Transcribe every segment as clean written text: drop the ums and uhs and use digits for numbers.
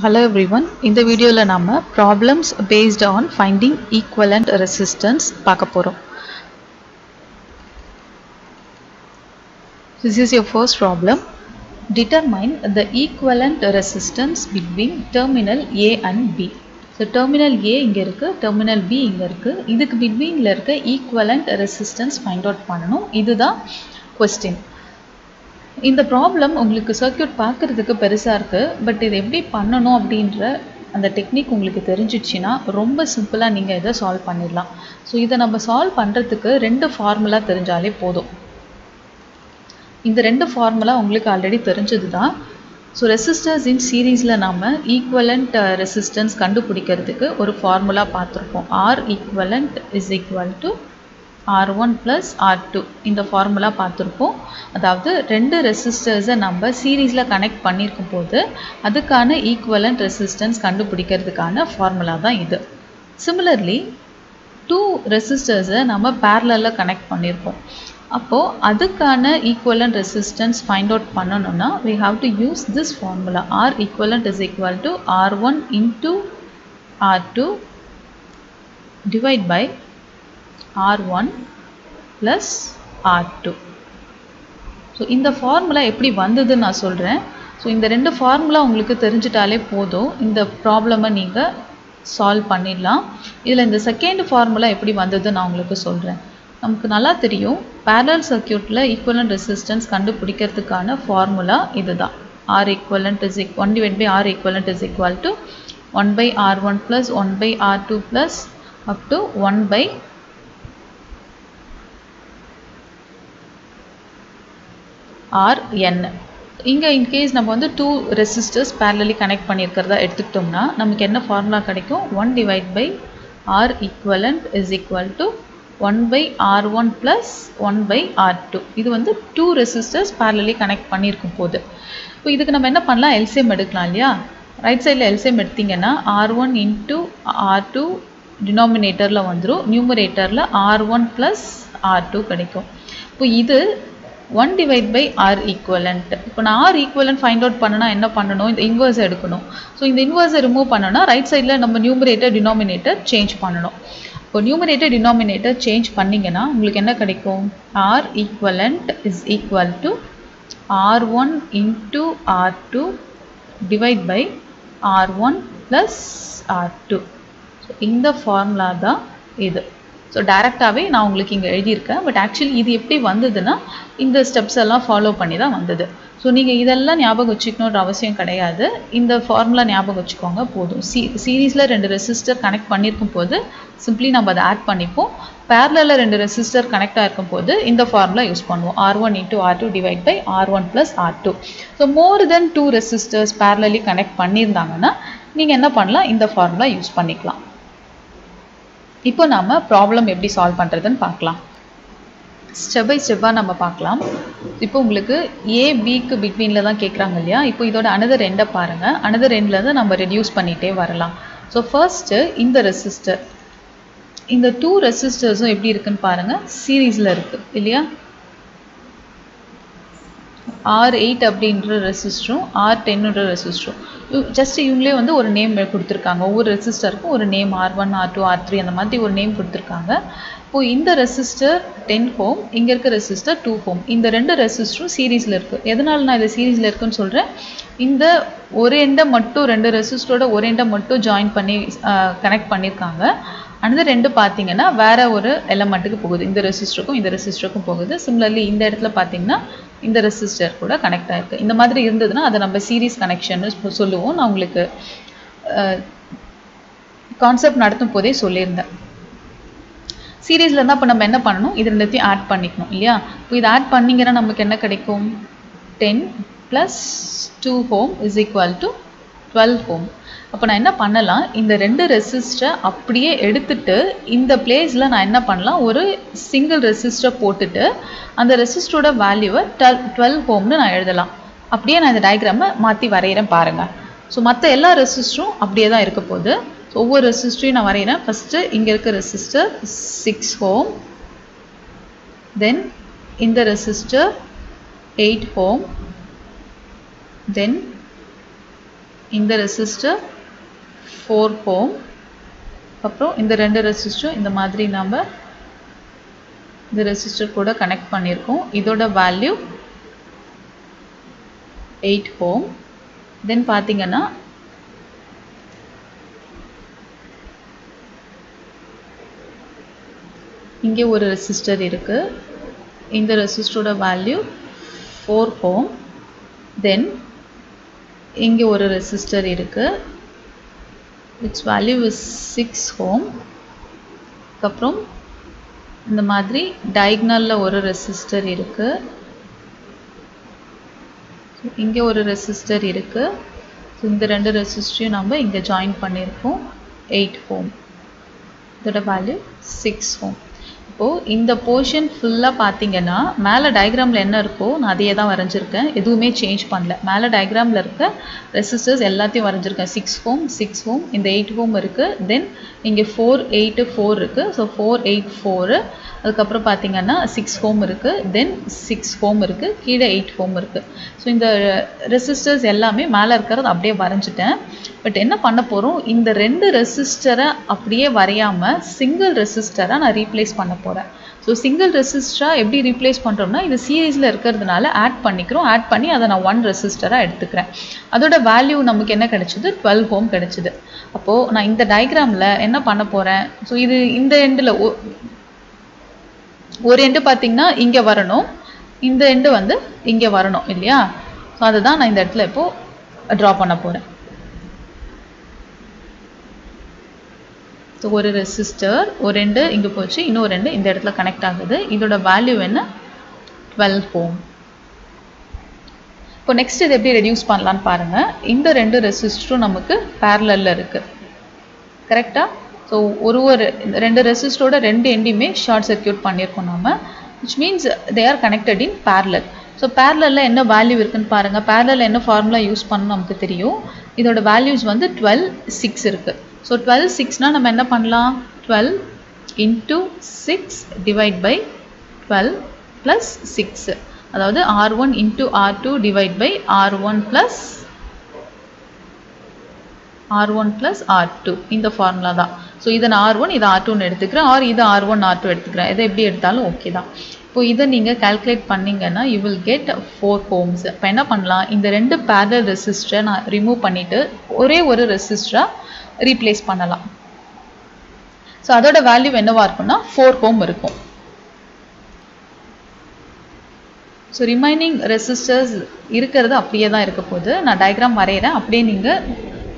Hello everyone. In the video la nama problems based on finding equivalent resistance பார்க்க போறோம். This is your first problem. Determine the equivalent resistance between terminal A and B. So terminal A இங்க இருக்கு, terminal B இங்க இருக்கு. இதுக்கு betweenல இருக்க equivalent resistance find out பண்ணனும். இதுதான் question. இந்த ப்ராப்ளம் உங்களுக்கு சர்க்யூட் பார்க்கிறதுக்கு பெருசா இருக்கு, பட் இது எப்படி பண்ணனும் அப்படின்ற அந்த டெக்னிக் உங்களுக்கு தெரிஞ்சிச்சுனா ரொம்ப சிம்பிளா நீங்க இத சால்வ் பண்ணிடலாம். சோ இத நம்ம சால்வ் பண்றதுக்கு ரெண்டு ஃபார்முலா தெரிஞ்சாலே போதும். இந்த ரெண்டு ஃபார்முலா உங்களுக்கு ஆல்ரெடி தெரிஞ்சதுதான். சோ ரெசிஸ்டர்ஸ் இன் சீரிஸ்ல நாம ஈக்குவலன்ட் ரெசிஸ்டன்ஸ் கண்டுபிடிக்கிறதுக்கு ஒரு ஃபார்முலா பார்த்திருப்போம். R equivalent is equal to R1 plus R2 இந்த ஃபார்முலா பார்த்திருப்போம். அதாவது ரெண்டு ரெசிஸ்டர்ஸை நம்ம சீரிஸ்ல கனெக்ட் பண்ணிருக்கும் போது அதுக்கான ஈக்குவலன்ட் ரெசிஸ்டன்ஸ் கண்டுபிடிக்கிறதுக்கான ஃபார்முலா தான் இது. சிமிலர்லி டூ ரெசிஸ்டர்ஸை நம்ம parallelல கனெக்ட் பண்ணிருப்போம். அப்போ அதுக்கான ஈக்குவலன்ட் ரெசிஸ்டன்ஸ் ஃபைண்ட் அவுட் பண்ணனும்னா we have to use this formula. R equivalent is equal to R1 into R2 divide by R1 plus R2. So இந்த ஃபார்முலா எப்படி வந்தது நான் சொல்றேன். So இந்த ரெண்டு ஃபார்முலா உங்களுக்கு தெரிஞ்சிட்டாலே போதும் இந்த ப்ராப்ளமை நீங்க சால்வ் பண்ணிடலாம். இதுல இந்த செகண்ட் ஃபார்முலா எப்படி வந்தது நான் உங்களுக்கு சொல்றேன். நமக்கு நல்லா தெரியும் parallel சர்க்யூட்ல ஈக்குவலன்ட் ரெசிஸ்டன்ஸ் கண்டுபிடிக்கிறதுக்கான ஃபார்முலா இதுதான். R equivalent is 1 divided by R equivalent is equal to 1 by R1 plus 1 by R2 plus up to 1 by Rn. இங்க in case நம்ம வந்து two resistors parallelly connect பண்ணியிருக்கிறதா எடுத்துக்கிட்டோம்னா நமக்கு என்ன ஃபார்முலா கிடைக்கும்? 1 divide by R equivalent is equal to 1 by R1 plus 1 by R2. இது வந்து two resistors parallelly connect பண்ணியிருக்கும் போது. இப்போ இதுக்கு நம்ம என்ன பண்ணலாம்? LCM எடுக்கலாம் இல்லையா? ரைட் சைடுல LCM எடுத்தீங்கன்னா R1 into R2 டினாமினேட்டர்ல வந்துரும், நியூமரேட்டர்ல R1 plus R2 கிடைக்கும். இப்போ இது 1 divide by R equivalent. இப்போ நான் R equivalent find out பண்ணனா என்ன பண்ணனும்? இந்த இன்வர்ஸ் எடுக்கணும். சோ இந்த இன்வர்ஸை ரிமூவ் பண்ணனும்னா ரைட் சைடுல நம்ம நியூமரேட்டர் டினாமினேட்டர் சேஞ்ச் பண்ணனும். இப்போ நியூமரேட்டர் டினாமினேட்டர் சேஞ்ச் பண்ணீங்கனா உங்களுக்கு என்ன கிடைக்கும்? R equivalent is equal to R1 into R2 divide by R1 plus R2. So இந்த ஃபார்முலா தான் இது. So டைரக்டாவே நான் உங்களுக்கு இங்க எழுதி இருக்கேன், பட் एक्चुअली இது எப்படி வந்ததுன்னா இந்த ஸ்டெப்ஸ் எல்லாம் ஃபாலோ பண்ணி தான் வந்தது. சோ நீங்க இதெல்லாம் ஞாபகம் வச்சுக்கணும்ன்ற அவசியம் கிடையாது. இந்த ஃபார்முலா ஞாபகம் வச்சுக்கோங்க போதும். சீரிஸ்ல ரெண்டு ரெசிஸ்டர் கனெக்ட் பண்ணிருக்கும் போது சிம்பிளி நம்ம அதை ஆட் பண்ணிப்போம். parallelல ரெண்டு ரெசிஸ்டர் கனெக்ட் ஆயிருக்கும் போது இந்த ஃபார்முலா யூஸ் பண்ணுவோம். R1 into R2 divide by R1 plus R2. So more than two resistors parallelly connect பண்ணிருந்தாங்கன்னா நீங்க என்ன பண்ணலாம்? இந்த ஃபார்முலா யூஸ் பண்ணிக்கலாம். இப்போ நாம ப்ராப்ளம் எப்படி சால்வ் பண்றதுன்னு பார்க்கலாம். ஸ்டெப் பை ஸ்டெப்பா நம்ம பார்க்கலாம். இப்போ உங்களுக்கு A B க்கு பிட்வீன்ல தான் கேக்குறாங்க இல்லையா? இப்போ இதோட another end பாருங்க. another endல இருந்து நம்ம ரெடியூஸ் பண்ணிட்டே வரலாம். சோ ஃபர்ஸ்ட் இந்த ரெசிஸ்டர், இந்த two ரெசிஸ்டர்ஸும் எப்படி இருக்குன்னு பாருங்க. சீரிஸ்ல இருக்கு இல்லையா? R8 அப்படின்ற ரெசிஸ்டரும் R10 ன்ற ரெசிஸ்டரும் ஜஸ்ட் இவங்களே வந்து ஒரு நேம் கொடுத்திருக்காங்க. ஒவ்வொரு ரெசிஸ்டருக்கும் ஒரு நேம் R1 R2 R3 அந்த மாதிரி ஒரு நேம் கொடுத்திருக்காங்க. இப்போ இந்த ரெசிஸ்டர் 10 ஓம், இங்க இருக்க ரெசிஸ்டர் 2 ஓம். இந்த ரெண்டு ரெசிஸ்டரும் சீரிஸ்ல இருக்கு. எதனால நான் இது சீரிஸ்ல இருக்குன்னு சொல்றேன்? இந்த ஒரு எண்ட மட்டும் ரெண்டு ரெசிஸ்டரோட ஒரு எண்ட மட்டும் ஜாயின் பண்ணி கனெக்ட் பண்ணிருக்காங்க. அந்த ரெண்டு பாத்தீங்கன்னா வேற ஒரு எலிமெண்ட்டுக்கு போகுது. இந்த ரெசிஸ்டருக்கும் இந்த ரெசிஸ்டருக்கும் போகுது. சிமிலர்லி இந்த இடத்துல பாத்தீங்கன்னா இந்த ரெசிஸ்டர் கூட கனெக்ட் ஆயிருக்கு. இந்த மாதிரி இருந்ததுன்னா அதை நம்ம சீரிஸ் கனெக்ஷன் சொல்லுவோம். நான் உங்களுக்கு கான்செப்ட் நடத்தும் போதே சொல்லியிருந்தேன். சீரிஸ்ல இருந்தா அப்ப நம்ம என்ன பண்ணணும்? இது ரெண்டுத்தையும் ஆட் பண்ணிக்கணும் இல்லையா? இப்போ இத ஆட் பண்ணீங்கன்னா நமக்கு என்ன கிடைக்கும்? 10 plus 2 ohm is equal to 12 ohm. அப்ப நான் என்ன பண்ணலாம்? இந்த ரெண்டு ரெசிஸ்டரை அப்படியே எடுத்துட்டு இந்த பிளேஸ்ல நான் என்ன பண்ணலாம்? ஒரு சிங்கிள் ரெசிஸ்டர் போட்டுட்டு அந்த ரெசிஸ்டரோட வேல்யூவை 12 ohmனு நான் எழுதலாம். அப்படியே நான் இந்த டயகிராமை மாத்தி வரையறேன் பாருங்க. சோ மத்த எல்லா ரெசிஸ்டரும் அப்படியே தான் இருக்க போகுது. ஒவ்வொரு ரெசிஸ்டரையும் நான் வரையறேன். ஃபர்ஸ்ட் இங்க இருக்க ரெசிஸ்டர் 6 ohm, then இந்த ரெசிஸ்டர் 8 ohm, then இந்த ரெசிஸ்டர் 4 ohm, அப்புறம் இந்த ரெண்டு ரெசிஸ்டரும் இந்த மாதிரி நம்ம இந்த ரெசிஸ்டர் கூட கனெக்ட் பண்ணியிருக்கோம். இதோட வேல்யூ 8 ohm. தென் பார்த்தீங்கன்னா இங்கே ஒரு ரெசிஸ்டர் இருக்கு. இந்த ரெசிஸ்டரோட வேல்யூ 4 ohm. தென் இங்கே ஒரு ரெசிஸ்டர் இருக்கு. its value is 6 ohm. அப்புறம் இந்த மாதிரி diagonalல ஒரு ரெசிஸ்டர் இருக்கு. இங்கே ஒரு ரெசிஸ்டர் இருக்கு. இந்த ரெண்டு ரெசிஸ்டரையும் நம்ம இங்கே ஜாயின் பண்ணியிருக்கோம். 8 ohm. இதோட வேல்யூ 6 ohm. இப்போ இந்த போர்ஷன் ஃபுல்லாக பார்த்தீங்கன்னா மேலே டயக்ராமில் என்ன இருக்கோ நான் அதையே தான் வரைஞ்சிருக்கேன், எதுவுமே சேஞ்ச் பண்ணல. மேலே டயக்ராமில் இருக்க ரெசிஸ்டர்ஸ் எல்லாத்தையும் வரைஞ்சிருக்கேன். 6 ohm, 6 ohm, இந்த 8 ohm இருக்குது. தென் இங்கே 4, 8, 4 இருக்குது. ஸோ 4, 8, 4. அதுக்கப்புறம் பார்த்தீங்கன்னா 6 ohm இருக்குது. தென் 6 ohm இருக்குது. கீழே 8 ohm இருக்குது. ஸோ இந்த ரெசிஸ்டர்ஸ் எல்லாமே மேலே இருக்கிறது அப்படியே வரைஞ்சிட்டேன். பட் என்ன பண்ண போகிறோம், இந்த ரெண்டு ரெசிஸ்டரை அப்படியே வரையாமல் சிங்கிள் ரெசிஸ்டராக நான் ரீப்ளேஸ் பண்ண போகிறேன். ஸோ சிங்கிள் ரெசிஸ்டராக எப்படி ரீப்ளேஸ் பண்ணுறோம்னா, இது சீரீஸில் இருக்கிறதுனால ஆட் பண்ணிக்கிறோம். ஆட் பண்ணி அதை நான் 1 ரெசிஸ்டராக எடுத்துக்கிறேன். அதோட வேல்யூ நமக்கு என்ன கிடைச்சிது, 12 ohm கிடைச்சிது. அப்போது நான் இந்த டயக்ராமில் என்ன பண்ண போகிறேன், ஸோ இது இந்த எண்டில் ஒரு எண்டு பார்த்தீங்கன்னா இங்கே வரணும், இந்த எண்டு வந்து இங்கே வரணும் இல்லையா. ஸோ அதுதான் நான் இந்த இடத்துல இப்போது ட்ரா பண்ண போகிறேன். ஸோ ஒரு ரெசிஸ்டர் ஒரு ரெண்டு இங்கே போச்சு, இன்னொரு ரெண்டு இந்த இடத்துல கனெக்ட் ஆகுது. இதோட வேல்யூ என்ன, 12 ohm. இப்போ நெக்ஸ்ட் இது எப்படி ரெடியூஸ் பண்ணலான்னு பாருங்கள். இந்த ரெண்டு ரெசிஸ்டரும் நமக்கு பேரலல்ல இருக்குது, கரெக்டாக. ஸோ ஒரு ரெண்டு ரெசிஸ்டரோட ரெண்டு எண்டையுமே ஷார்ட் சர்க்யூட் பண்ணியிருக்கோம் நம்ம, which means they are connected in parallel. So பேரலல்ல என்ன வேல்யூ இருக்குன்னு பாருங்கள். பேரலல் என்ன ஃபார்முலா யூஸ் பண்ணணும் நமக்கு தெரியும். இதோட வேல்யூஸ் வந்து 12, 6 இருக்குது. ஸோ 12, 6னா நம்ம என்ன பண்ணலாம், 12 into 6 divide by 12 plus 6, அதாவது R1 into R2 divide by R1 plus R2 இந்த ஃபார்முலா தான். ஸோ இதை நான் R1 இதை R2ன்னு எடுத்துக்கிறேன், இது R1 R2 எடுத்துக்கிறேன். எதை எப்படி எடுத்தாலும் ஓகே தான். இப்போ இதை நீங்கள் கால்குலேட் பண்ணிங்கன்னா you will get 4 ohms. இப்போ என்ன பண்ணலாம், இந்த ரெண்டு parallel ரெசிஸ்டரை நான் ரிமூவ் பண்ணிவிட்டு ஒரே ஒரு ரெசிஸ்டராக ரீப்ளேஸ் பண்ணலாம். ஸோ அதோட வேல்யூ என்னவா இருக்கும்னா 4 ohm இருக்கும். ஸோ ரிமைனிங் ரெசிஸ்டர்ஸ் இருக்கிறது அப்படியே தான் இருக்க போகுது. நான் டயக்ராம் வரைகிறேன், அப்படியே நீங்கள்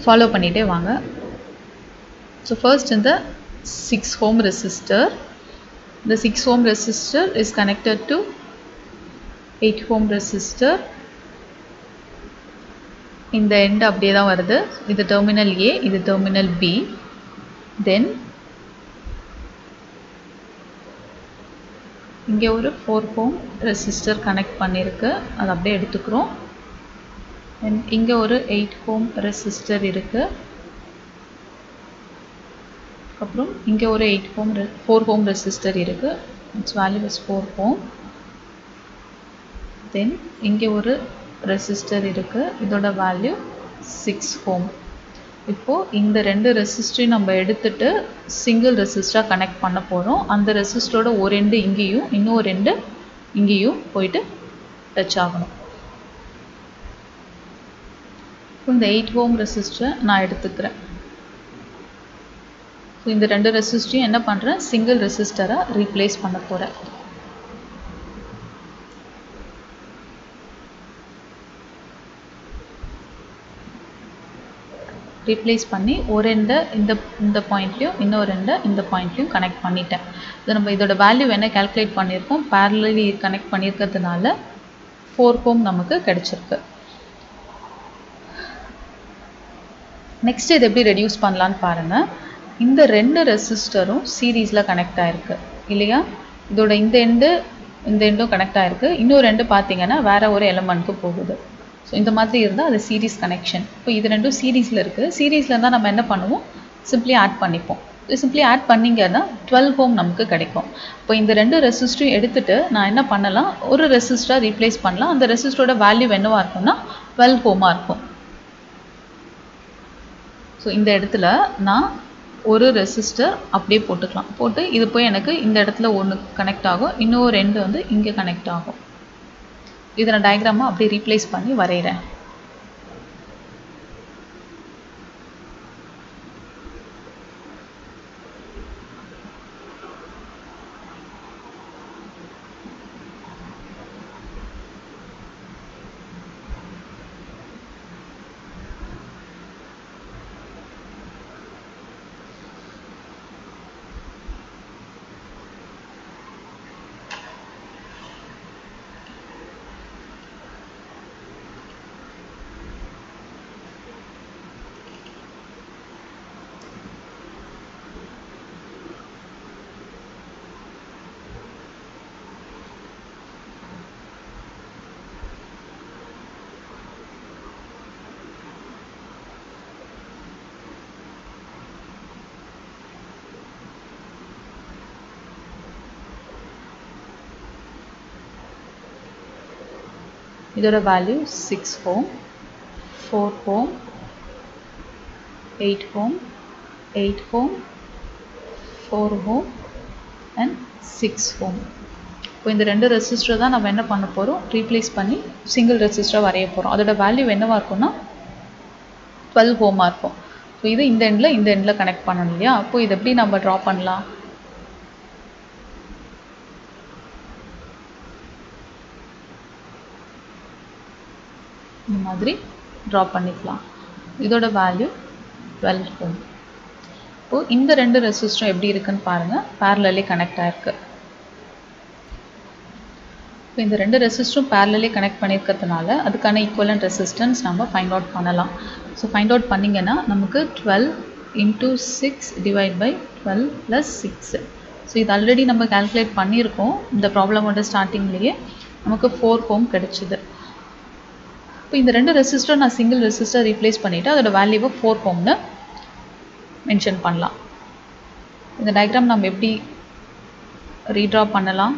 ஃபாலோ பண்ணிகிட்டே வாங்க. ஸோ ஃபர்ஸ்ட் இந்த 6 ohm resistor, the 6 ohm resistor is connected to 8 ohm resistor. இந்த எண்ட் அப்படியே தான் வருது. இது டெர்மினல் A, இது டெர்மினல் B. தென் இங்கே ஒரு 4 ohm ரெசிஸ்டர் கனெக்ட் பண்ணியிருக்கு, அது அப்படியே எடுத்துக்கிறோம். தென் இங்கே ஒரு 8 ohm ரெசிஸ்டர் இருக்குது. அப்புறம் இங்கே ஒரு 4 ohm ரெசிஸ்டர் இருக்குது, its value is 4 ohm. தென் இங்கே ஒரு ரெசிஸ்டர் இருக்குது, இதோட வேல்யூ 6 ohm. இப்போது இந்த ரெண்டு ரெசிஸ்டரையும் நம்ம எடுத்துட்டு சிங்கிள் ரெசிஸ்டராக கனெக்ட் பண்ண போகிறோம். அந்த ரெசிஸ்டரோட ஒரு எண்டு இங்கேயும் இன்னொரு ரெண்டு இங்கேயும் போயிட்டு டச் ஆகணும். இந்த 8 ohm ரெசிஸ்டரை நான் எடுத்துக்கிறேன். ஸோ இந்த ரெண்டு ரெசிஸ்டரையும் என்ன பண்ணுறேன், சிங்கிள் ரெசிஸ்டராக ரீப்ளேஸ் பண்ண போகிறேன். ரீப்ளேஸ் பண்ணி ஒரு எண்டை இந்த பாயிண்ட்லையும் இன்னொரு ரெண்டை இந்த பாயிண்ட்லையும் கனெக்ட் பண்ணிட்டேன். இது நம்ம இதோட வேல்யூ என்ன கால்குலேட் பண்ணியிருக்கோம், பேரலலி கனெக்ட் பண்ணியிருக்கிறதுனால 4 ohm நமக்கு கிடைச்சிருக்கு. நெக்ஸ்ட் இது எப்படி ரெடியூஸ் பண்ணலான்னு பாருங்கள். இந்த ரெண்டு ரெசிஸ்டரும் சீரீஸில் கனெக்ட் ஆகிருக்கு இல்லையா. இதோட இந்த எண்டும் கனெக்ட் ஆகிருக்கு. இன்னொரு ரெண்டு பார்த்தீங்கன்னா வேறு ஒரு எலமெண்ட்க்கு போகுது. ஸோ இந்த மாதிரி இருந்தால் அது சீரீஸ் கனெக்ஷன். இப்போ இது ரெண்டும் சீரீஸில் இருக்குது. சீரீஸில் இருந்தால் நம்ம என்ன பண்ணுவோம், சிம்பிளி ஆட் பண்ணிப்போம். சிம்பிளி ஆட் பண்ணிங்கன்னா 12 ohm நமக்கு கிடைக்கும். இப்போ இந்த ரெண்டு ரெசிஸ்டரையும் எடுத்துகிட்டு நான் என்ன பண்ணலாம், ஒரு ரெசிஸ்டராக ரீப்ளேஸ் பண்ணலாம். அந்த ரெசிஸ்டரோட வேல்யூ என்னவாக இருக்கும்னா 12 ohமாக இருக்கும். ஸோ இந்த இடத்துல நான் ஒரு ரெசிஸ்டர் அப்படியே போட்டுக்கலாம். போட்டு இது போய் எனக்கு இந்த இடத்துல ஒன்று கனெக்ட் ஆகும், இன்னொரு ரெண்டு வந்து இங்கே கனெக்ட் ஆகும். இதை நான் டயக்ராமை அப்படியே ரீப்ளேஸ் பண்ணி வரைகிறேன். இதோட value 6 ohm, 4 ohm, 8 ohm, 8 ohm, 4 ohm and 6 ohm. இப்போ இந்த ரெண்டு ரெசிஸ்டர் தான் நம்ம என்ன பண்ண போகிறோம், ரீப்ளேஸ் பண்ணி சிங்கிள் ரெசிஸ்டராக வரைய போகிறோம். அதோட வேல்யூ என்னவாக இருக்கும்னா 12 ஓமாக இருக்கும். ஸோ இது இந்த எண்டில் கனெக்ட் பண்ணணும் இல்லையா. அப்போது இது எப்படி நம்ம ட்ரா பண்ணலாம், இந்த மாதிரி ட்ரா பண்ணிக்கலாம். இதோட வேல்யூ 12 ohm. இப்போது இந்த ரெண்டு ரெசிஸ்டரும் எப்படி இருக்குன்னு பாருங்கள், parallelly கனெக்ட் ஆகிருக்கு. இப்போ இந்த ரெண்டு ரெசிஸ்டரும் parallelly கனெக்ட் பண்ணியிருக்கிறதுனால அதுக்கான ஈக்குவலன்ட் ரெசிஸ்டன்ஸ் நம்ம ஃபைண்ட் அவுட் பண்ணலாம். ஸோ ஃபைண்ட் அவுட் பண்ணிங்கன்னா நமக்கு 12 × 6 / 12 + 6. ஸோ இது ஆல்ரெடி நம்ம கால்குலேட் பண்ணியிருக்கோம். இந்த ப்ராப்ளமோட ஸ்டார்டிங்லேயே நமக்கு 4 ohm கிடைச்சிது. இப்போ இந்த ரெண்டு ரெசிஸ்டர் நான் சிங்கிள் ரெசிஸ்டர் ரீப்ளேஸ் பண்ணிவிட்டு அதோட வேல்யூவை 4 ohmனு மென்ஷன் பண்ணலாம். இந்த டயக்ராம் நம்ம எப்படி ரீட்ரா பண்ணலாம்,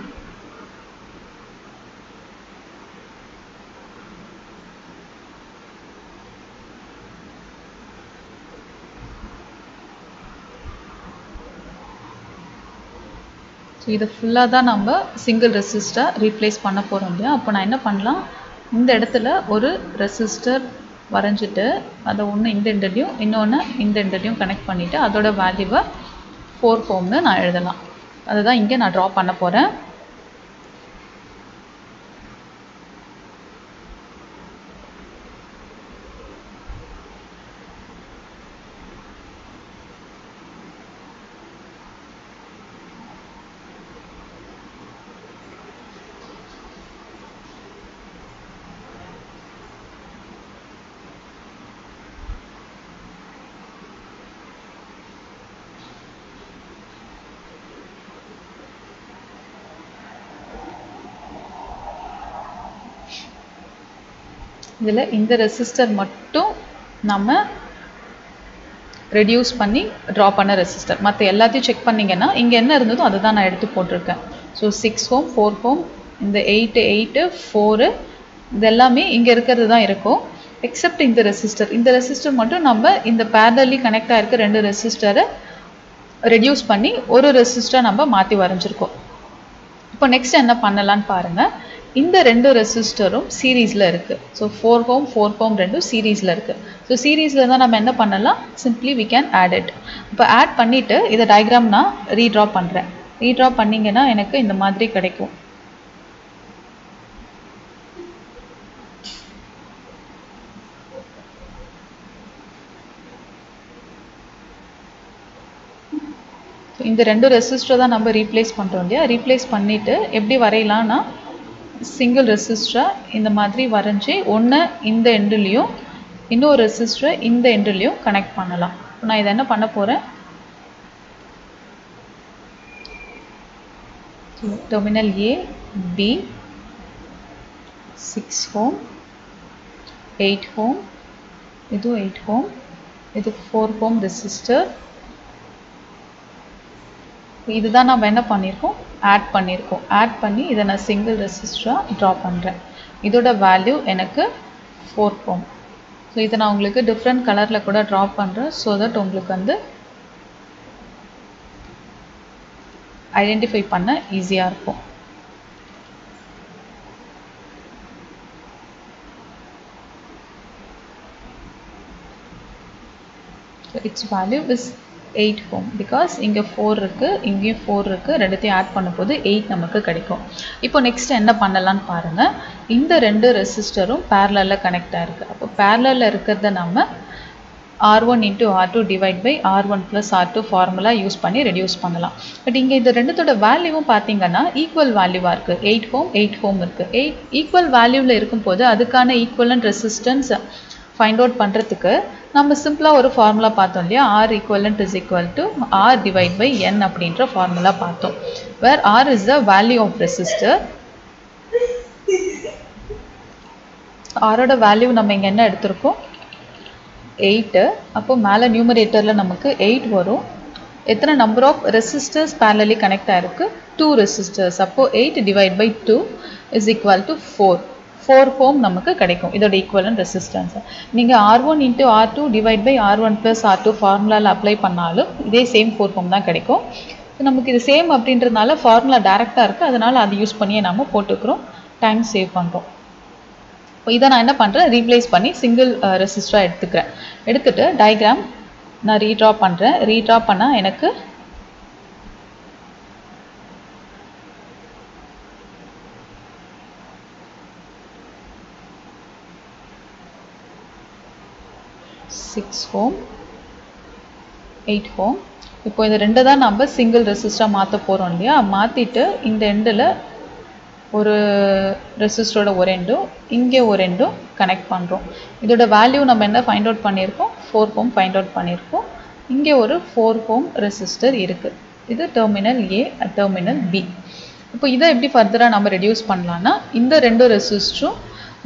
ஸோ இதை ஃபுல்லாக தான் நம்ம சிங்கிள் ரெசிஸ்டர் ரீப்ளேஸ் பண்ண போகிறோம் இல்லையா. அப்போ நான் என்ன பண்ணலாம், இந்த இடத்துல ஒரு ரெசிஸ்டர் வரைஞ்சிட்டு அதை ஒன்று இந்த எண்ட்லையும் இன்னொன்று இந்த எண்ட்லையும் கனெக்ட் பண்ணிவிட்டு அதோட வேல்யூவை 4 ohmனு நான் எழுதலாம். அதுதான் இங்கே நான் ட்ரா பண்ண போகிறேன். இதில் இந்த ரெசிஸ்டர் மட்டும் நம்ம ரெடியூஸ் பண்ணி ட்ரா பண்ண ரெசிஸ்டர், மற்ற எல்லாத்தையும் செக் பண்ணிங்கன்னா இங்கே என்ன இருந்ததோ அதை தான் நான் எடுத்து போட்டிருக்கேன். ஸோ 6 ohm, 4 ohm, இந்த 8, 8, 4 இது எல்லாமே இங்கே இருக்கிறது தான் இருக்கும். எக்ஸப்ட் இந்த ரெசிஸ்டர் மட்டும் நம்ம இந்த parallelly கனெக்ட் ஆகிருக்க ரெண்டு ரெசிஸ்டரை ரெடியூஸ் பண்ணி ஒரு ரெசிஸ்டர் நம்ம மாற்றி வரைஞ்சிருக்கோம். இப்போ நெக்ஸ்ட் என்ன பண்ணலான்னு பாருங்கள். இந்த ரெண்டு ரெசிஸ்டரும் சீரீஸில் இருக்குது. ஸோ 4 ohm, 4 ohm ரெண்டும் சீரீஸில் இருக்குது. ஸோ சீரீஸில் தான் நம்ம என்ன பண்ணலாம், simply we can add it. இப்போ ஆட் பண்ணிவிட்டு இதை டயக்ராம் நான் ரீட்ரா பண்ணுறேன். ரீட்ரா பண்ணிங்கன்னா எனக்கு இந்த மாதிரி கிடைக்கும். இந்த ரெண்டு ரெசிஸ்டர் தான் நம்ம ரீப்ளேஸ் பண்ணுறோம் இல்லையா. ரீப்ளேஸ் பண்ணிவிட்டு எப்படி வரையலாம்னா, சிங்கிள் ரெசிஸ்டரை இந்த மாதிரி வரைஞ்சி ஒன்று இந்த எண்ட்லேயும் இன்னொரு ரெசிஸ்டரை இந்த எண்ட்லேயும் கனெக்ட் பண்ணலாம். நான் இதை என்ன பண்ண போகிறேன், terminal A, B, 6 ohm, 8 ohm, இது 8 ohm, இது 4 ohm ரெசிஸ்டர். இதுதான் நம்ம என்ன பண்ணியிருக்கோம், ஆட் பண்ணியிருக்கோம். ஆட் பண்ணி இதை நான் சிங்கிள் ரெசிஸ்டராக ட்ரா பண்ணுறேன். இதோட வேல்யூ எனக்கு 4 ohm. ஸோ இதை நான் உங்களுக்கு டிஃப்ரெண்ட் கலரில் கூட ட்ரா பண்ணுறேன் ஸோ தட் உங்களுக்கு வந்து ஐடென்டிஃபை பண்ண ஈஸியாக இருக்கும். its value is 8 ohm because இங்கே 4 இருக்கு, இங்கேயும் 4 இருக்கு, ரெண்டுத்தையும் ஆட் பண்ணும்போது 8 நமக்கு கிடைக்கும். இப்போ நெக்ஸ்ட் என்ன பண்ணலான்னு பாருங்க. இந்த ரெண்டு ரெசிஸ்டரும் பேரலல்ல கனெக்ட் ஆயிருக்கு. அப்போ பேரலல்ல இருக்கிறத நம்ம R1 into R2 divide by R1 plus R2 formula use பண்ணி ரெடியூஸ் பண்ணலாம். பட் இங்கே இந்த ரெண்டுத்தோட வேல்யூவும் பார்த்தீங்கன்னா ஈக்குவல் வேல்யூவாக இருக்குது. 8 ohm 8 ohm இருக்குது. ஈக்குவல் வேல்யூவில் இருக்கும்போது அதுக்கான ஈக்குவலன்ட் ரெசிஸ்டன்ஸ் ஃபைண்ட் அவுட் பண்ணுறதுக்கு நம்ம சிம்பிளாக ஒரு ஃபார்முலா பார்த்தோம் இல்லையா, R equivalent is equal to R divide by N அப்படின்ற ஃபார்முலா பார்த்தோம். where R is the value of resistor. Rோட வேல்யூ நம்ம இங்கே என்ன எடுத்திருக்கோம் 8. அப்போ மேலே நியூமரேட்டரில் நமக்கு 8 வரும். எத்தனை number of resistors parallelly connect ஆயிருக்கு 2 ரெசிஸ்டர்ஸ். அப்போ 8 divide by 2 is equal to 4. 4 ohm நமக்கு கிடைக்கும் இதோட ஈக்குவலன்ட் ரெசிஸ்டன்ஸ். நீங்கள் R1 into R2 divide by R1 plus R2 ஃபார்முலாவில் அப்ளை பண்ணாலும் இதே சேம் 4 ohm தான் கிடைக்கும். நமக்கு இது சேம் அப்படின்றதுனால ஃபார்முலா டைரெக்டாக இருக்குது, அதனால் அது யூஸ் பண்ணியே நம்ம போட்டுக்கிறோம், டைம் சேவ் பண்ணுறோம். இப்போ இதை நான் என்ன பண்ணுறேன் ரீப்ளேஸ் பண்ணி சிங்கிள் ரெசிஸ்டராக எடுத்துக்கிறேன். எடுத்துகிட்டு டயக்ராம் நான் ரீட்ரா பண்ணுறேன். ரீட்ரா பண்ணால் எனக்கு சிக்ஸ் ஓம் 8 ohm. இப்போ இந்த ரெண்டு தான் நம்ம சிங்கிள் ரெசிஸ்டராக மாற்ற போகிறோம் இல்லையா. மாற்றிட்டு இந்த எண்டில் ஒரு ரெசிஸ்டரோட ஒரு எண்டும் இங்கே ஒரு எண்டும் கனெக்ட் பண்ணுறோம். இதோட வேல்யூ நம்ம என்ன ஃபைண்ட் அவுட் பண்ணியிருக்கோம் 4 ohm ஃபைண்ட் அவுட் பண்ணியிருக்கோம். இங்கே ஒரு 4 ohm ரெசிஸ்டர் இருக்குது. இது டெர்மினல் A டெர்மினல் B. இப்போ இதை எப்படி ஃபர்தராக நம்ம ரெடியூஸ் பண்ணலான்னா இந்த ரெண்டு ரெசிஸ்டரும்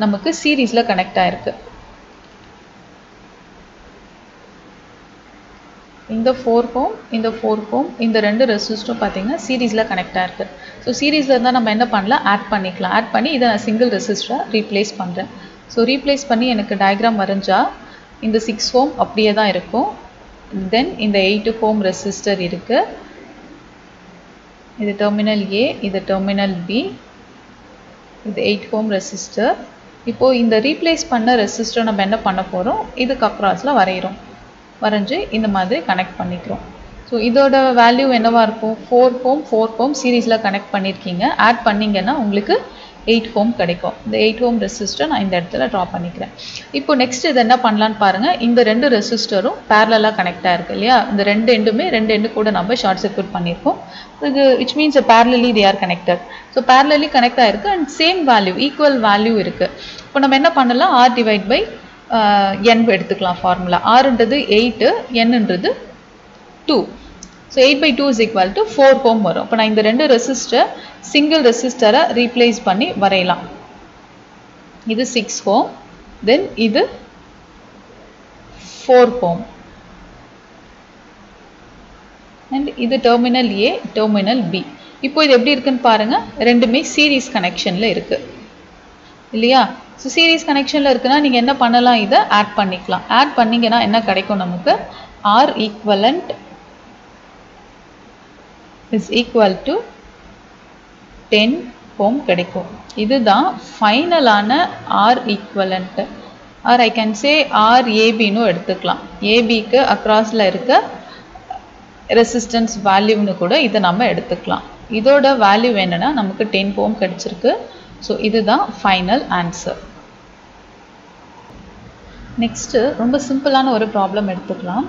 நமக்கு சீரீஸில் கனெக்ட் ஆகிருக்கு. இந்த 4 ohm இந்த 4 ohm இந்த ரெண்டு ரெசிஸ்டரும் பார்த்தீங்கன்னா சீரீஸில் கனெக்ட் ஆகிருக்கு. ஸோ சீரீஸில் இருந்தால் நம்ம என்ன பண்ணலாம் ஆட் பண்ணிக்கலாம். ஆட் பண்ணி இதை நான் சிங்கிள் ரெசிஸ்டராக ரீப்ளேஸ் பண்ணுறேன். ஸோ ரீப்ளேஸ் பண்ணி எனக்கு டயக்ராம் வரைஞ்சா இந்த 6 ohm அப்படியே தான் இருக்கும். தென் இந்த 8 ohm ரெசிஸ்டர் இருக்குது. இது டெர்மினல் A இது டெர்மினல் B, இது 8 ohm ரெசிஸ்டர். இப்போது இந்த ரீப்ளேஸ் பண்ண ரெசிஸ்டர் நம்ம என்ன பண்ண போகிறோம் இதுக்கு அக்ராஸில் வரைகிறோம். வரைஞ்சி இந்த மாதிரி கனெக்ட் பண்ணிக்கிறோம். ஸோ இதோட வேல்யூ என்னவாக இருக்கும் 4 ohm சீரீஸில் கனெக்ட் பண்ணியிருக்கீங்க. ஆட் பண்ணிங்கன்னா உங்களுக்கு 8 ohm கிடைக்கும். இந்த 8 ohm ரெசிஸ்டர் நான் இந்த இடத்துல ட்ரா பண்ணிக்கிறேன். இப்போ நெக்ஸ்ட் இது என்ன பண்ணலான்னு பாருங்கள். இந்த ரெண்டு ரெசிஸ்டரும் பேரலாக கனெக்ட் ஆகிருக்கு இல்லையா. இந்த ரெண்டு எண்டு கூட நம்ம ஷார்ட் சர்க்யூட் பண்ணியிருக்கோம். இது which means parallelly they are connected. So parallelly connect ஆகிருக்கு and same value equal value இருக்குது. இப்போ நம்ம என்ன பண்ணலாம் R டிவைட் பை n எடுத்துக்கலாம் ஃபார்முலா. Rன்றது 8 nன்றது 2. So 8 by 2 is equal to 4 ohm வரும். அப்போ நான் இந்த ரெண்டு ரெசிஸ்டர் சிங்கிள் ரெசிஸ்டரை ரீப்ளேஸ் பண்ணி வரையலாம். இது 6 ohm தென் இது 4 ohm அண்ட் இது டெர்மினல் A டெர்மினல் B. இப்போ இது எப்படி இருக்குன்னு பாருங்க, ரெண்டுமே சீரீஸ் கனெக்ஷனில் இருக்கு இல்லையா. ஸோ சீரீஸ் கனெக்ஷனில் இருக்குன்னா நீங்கள் என்ன பண்ணலாம் இதை ஆட் பண்ணிக்கலாம். ஆட் பண்ணிங்கன்னா என்ன கிடைக்கும் நமக்கு R equivalent is equal to 10 ohm கிடைக்கும். இதுதான் ஃபைனலான R equivalent. Or I can say RABன்னு எடுத்துக்கலாம். ஏபிக்கு அக்ராஸில் இருக்க ரெசிஸ்டன்ஸ் வேல்யூன்னு கூட இதை நம்ம எடுத்துக்கலாம். இதோட வேல்யூ என்னன்னா நமக்கு 10 ohm கிடைச்சிருக்கு. ஸோ இதுதான் ஃபைனல் ஆன்சர். நெக்ஸ்ட்டு ரொம்ப சிம்பிளான ஒரு ப்ராப்ளம் எடுத்துக்கலாம்.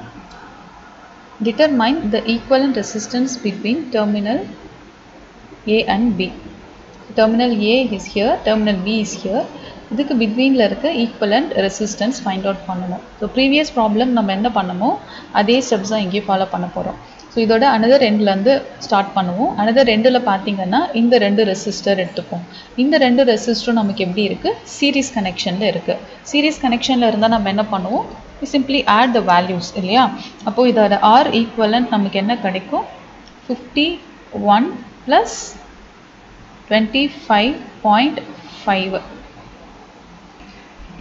Determine the equivalent resistance between terminal A and B. Terminal A is here, terminal B is here. இதுக்கு பிட்வீனில் இருக்க ஈக்குவலண்ட் ரெசிஸ்டன்ஸ் ஃபைண்ட் அவுட் பண்ணணும். ஸோ ப்ரீவியஸ் ப்ராப்ளம் நம்ம என்ன பண்ணமோ அதே ஸ்டெப்ஸ் தான் இங்கேயும் ஃபாலோ பண்ண போகிறோம். ஸோ இதோட அனதர் ரெண்டுலேருந்து ஸ்டார்ட் பண்ணுவோம். அனதர் ரெண்டில் பார்த்தீங்கன்னா இந்த ரெண்டு ரெசிஸ்டர் எடுத்துப்போம். இந்த ரெண்டு ரெசிஸ்டரும் நமக்கு எப்படி இருக்குது சீரீஸ் கனெக்ஷனில் இருக்குது. சீரீஸ் கனெக்ஷனில் இருந்தால் நம்ம என்ன பண்ணுவோம் சிம்பிளி ஆட் த வேல்யூஸ் இல்லையா. அப்போது இதோட R equivalent நமக்கு என்ன கிடைக்கும் 51 + 25.5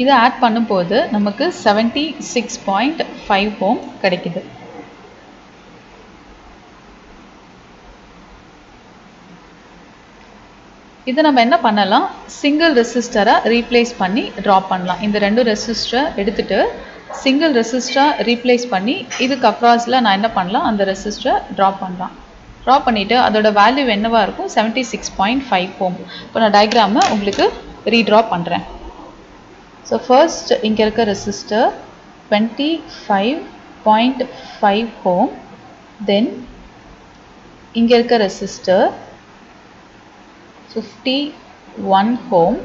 இதை ஆட் பண்ணும்போது நமக்கு 76.5 ohm கிடைக்குது. இதை நம்ம என்ன பண்ணலாம், சிங்கிள் ரெசிஸ்டரை ரீப்ளேஸ் பண்ணி ட்ராப் பண்ணலாம். இந்த ரெண்டு ரெசிஸ்டரை எடுத்துட்டு சிங்கிள் ரெசிஸ்டரை ரீப்ளேஸ் பண்ணி இதுக்கு அக்ராஸில் நான் என்ன பண்ணலாம், அந்த ரெசிஸ்டரை ட்ராப் பண்ணலாம். ட்ராப் பண்ணிவிட்டு அதோட வேல்யூ என்னவா இருக்கும், 76.5 ohm. இப்போ நான் டயக்ராமை உங்களுக்கு ரீட்ரா பண்ணுறேன். ஸோ ஃபர்ஸ்ட் இங்கே இருக்க ரெசிஸ்டர் 25.5 ohm. தென் இங்கே இருக்க ரெசிஸ்டர் 51 ohm.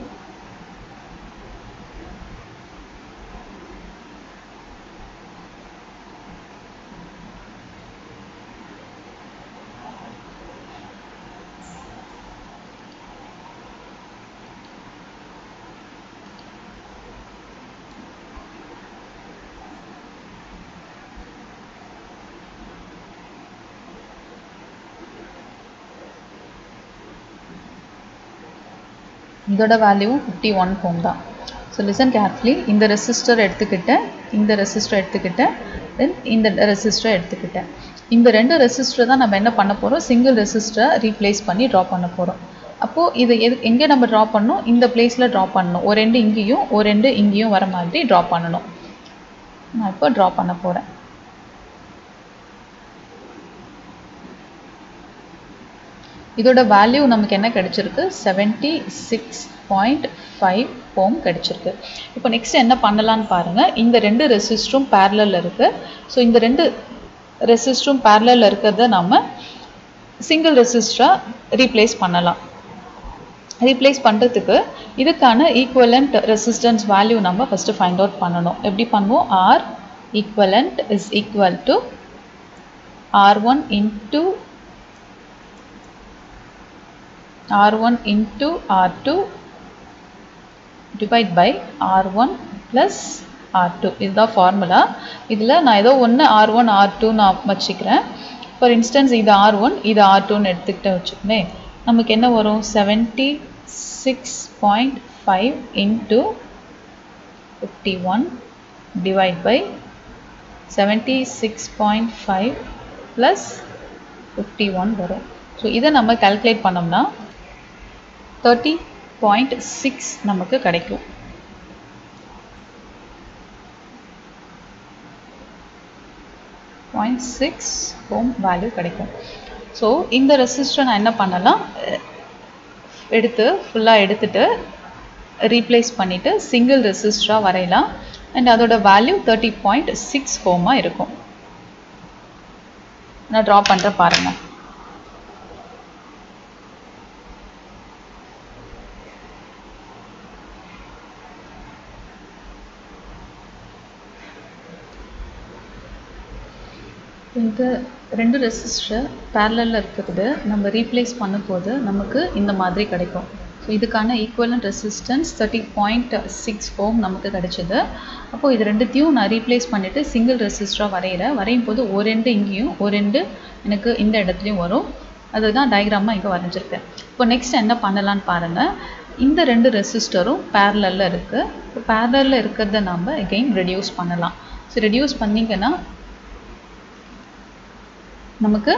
இதோட வேல்யூ 51 ohm தான். So listen carefully. இந்த ரெசிஸ்டர் எடுத்துக்கிட்டேன், இந்த ரெசிஸ்டர் எடுத்துக்கிட்டேன், தென் இந்த ரெசிஸ்டர் எடுத்துக்கிட்டேன். இந்த ரெண்டு ரெசிஸ்டர் தான் நம்ம என்ன பண்ண போகிறோம், சிங்கிள் ரெசிஸ்டரை ரீப்ளேஸ் பண்ணி ட்ரா பண்ண போகிறோம். அப்போது இது எங்கே நம்ம ட்ரா பண்ணணும், இந்த பிளேஸில் ட்ரா பண்ணணும். ஒரு ரெண்டு இங்கேயும் ஒரு ரெண்டு இங்கேயும் வர மாதிரி ட்ரா பண்ணணும். நான் இப்போ ட்ரா பண்ண போகிறேன். இதோட வேல்யூ நமக்கு என்ன கிடைச்சிருக்கு, 76.5 ohm கிடைச்சிருக்கு. இப்போ நெக்ஸ்ட் என்ன பண்ணலான்னு பாருங்கள். இந்த ரெண்டு ரெசிஸ்டரும் பேரலல் இருக்குது. ஸோ இந்த ரெண்டு ரெசிஸ்டரும் பேரலல் இருக்கிறத நம்ம சிங்கிள் ரெசிஸ்டராக ரீப்ளேஸ் பண்ணலாம். ரீப்ளேஸ் பண்ணுறதுக்கு இதுக்கான ஈக்குவலண்ட் ரெசிஸ்டன்ஸ் வேல்யூ நம்ம ஃபஸ்ட்டு ஃபைண்ட் அவுட் பண்ணணும். எப்படி பண்ணுவோம், R equivalent is equal to R1 into R2 divide by R1 plus R2. இதுதான் ஃபார்முலா. இதில் நான் ஏதோ ஒன்று R1 R2 நான் வச்சுக்கிறேன். ஃபார் இன்ஸ்டன்ஸ் இது R1 இது R2ன்னு எடுத்துக்கிட்டே வச்சுக்கோமே. நமக்கு என்ன வரும், 76.5 into 51 divide by 76.5 plus 51 வரும். ஸோ இதை நம்ம கால்குலேட் பண்ணோம்னா 30.6 நமக்கு கிடைக்கும். ohm வேல்யூ கிடைக்கும். ஸோ இந்த ரெசிஸ்டர் நான் என்ன பண்ணலாம், ஃபுல்லாக எடுத்துட்டு ரீப்ளேஸ் பண்ணிவிட்டு சிங்கிள் ரெசிஸ்டராக வரையலாம். அண்ட் அதோட வேல்யூ 30.6 ohm இருக்கும். நான் ட்ரா பண்ணுற பாருங்கள். இந்த ரெண்டு ரெசிஸ்டர் பேரலலில் இருக்கிறது நம்ம ரீப்ளேஸ் பண்ணும்போது நமக்கு இந்த மாதிரி கிடைக்கும். ஸோ இதுக்கான ஈக்குவலண்ட் ரெசிஸ்டன்ஸ் 30.6 ohm நமக்கு கிடைச்சது. அப்போது இது ரெண்டுத்தையும் நான் ரீப்ளேஸ் பண்ணிவிட்டு சிங்கிள் ரெசிஸ்டராக வரையும் போது ஒரு ரெண்டு இங்கேயும் ஒரு ரெண்டு எனக்கு இந்த இடத்துலையும் வரும். அதுதான் டயக்ராமாக இங்கே வரைஞ்சிருக்கேன். இப்போ நெக்ஸ்ட் என்ன பண்ணலான்னு பாருங்கள். இந்த ரெண்டு ரெசிஸ்டரும் பேரலலில் இருக்குது. இப்போ பேரலலில் இருக்கிறத நம்ம எகெயின் ரெடியூஸ் பண்ணலாம். ஸோ ரெடியூஸ் பண்ணிங்கன்னா நமக்கு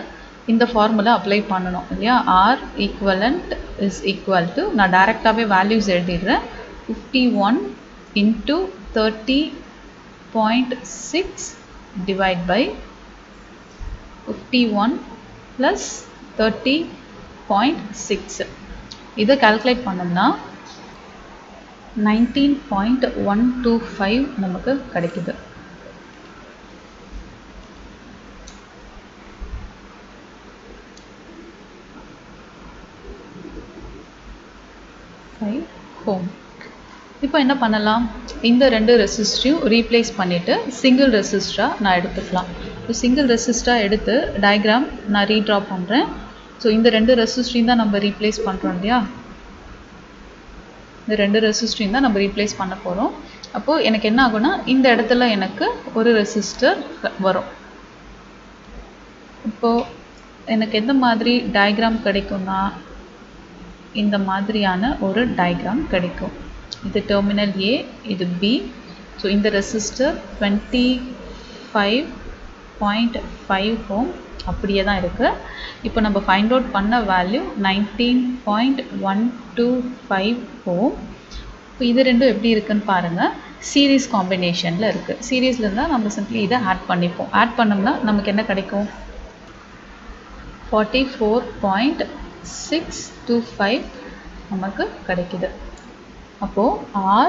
இந்த ஃபார்முலா அப்ளை பண்ணணும் இல்லையா. R equivalent is equal to, நான் டைரெக்டாகவே values எழுதிடுறேன், 51 into 30.6 divide by 51 plus 30.6. இதை கால்குலேட் பண்ணோம்னா 19.125 நமக்கு கிடைக்குது. ohm. இப்போ என்ன பண்ணலாம், இந்த ரெண்டு ரெசிஸ்டரையும் ரீப்ளேஸ் பண்ணிவிட்டு சிங்கிள் ரெசிஸ்டராக நான் எடுத்துக்கலாம். ஸோ சிங்கிள் ரெசிஸ்டராக எடுத்து டயக்ராம் நான் ரீட்ரா பண்ணுறேன். ஸோ இந்த ரெண்டு ரெசிஸ்டரையும் தான் நம்ம ரீப்ளேஸ் பண்ணுறோம் இல்லையா. இந்த ரெண்டு ரெசிஸ்டரையும் தான் நம்ம ரீப்ளேஸ் பண்ண போகிறோம். அப்போது எனக்கு என்ன ஆகும்னா, இந்த இடத்துல எனக்கு ஒரு ரெசிஸ்டர் வரும். இப்போது எனக்கு எந்த மாதிரி டயக்ராம் கிடைக்கும்னா, இந்த மாதிரியான ஒரு டயக்ராம் கிடைக்கும். இது டெர்மினல் A, இது B. ஸோ இந்த ரெசிஸ்டர் 25.5 ஓம் அப்படியே தான் இருக்குது. இப்போ நம்ம ஃபைண்ட் அவுட் பண்ண வேல்யூ 19.125 ஓம். இப்போ இது ரெண்டும் எப்படி இருக்குன்னு பாருங்கள். சீரீஸ் காம்பினேஷனில் இருக்குது. சீரீஸில் இருந்தால் நம்ம சிம்பிளி இதை ஆட் பண்ணிப்போம். ஆட் பண்ணோம்னா நமக்கு என்ன கிடைக்கும்? 44.625 நமக்கு கிடைக்குது. அப்போது R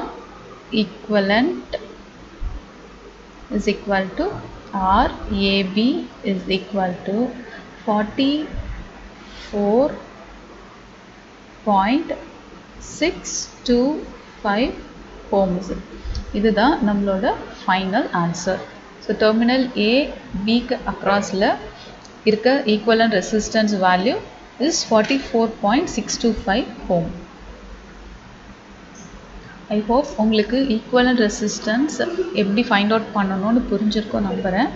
equivalent is equal to RAB is equal to 44.625 ohms. இதுதான் நம்மளோட final answer. So terminal A, Bக்கு அக்ராஸில் இருக்க equivalent resistance value is 44.625 ohm. I hope உங்களுக்கு ஈக்குவலன்ட் ரெசிஸ்டன்ஸ் எப்படி ஃபைண்ட் அவுட் பண்ணணும்னு புரிஞ்சிருக்கும் நம்புகிறேன்.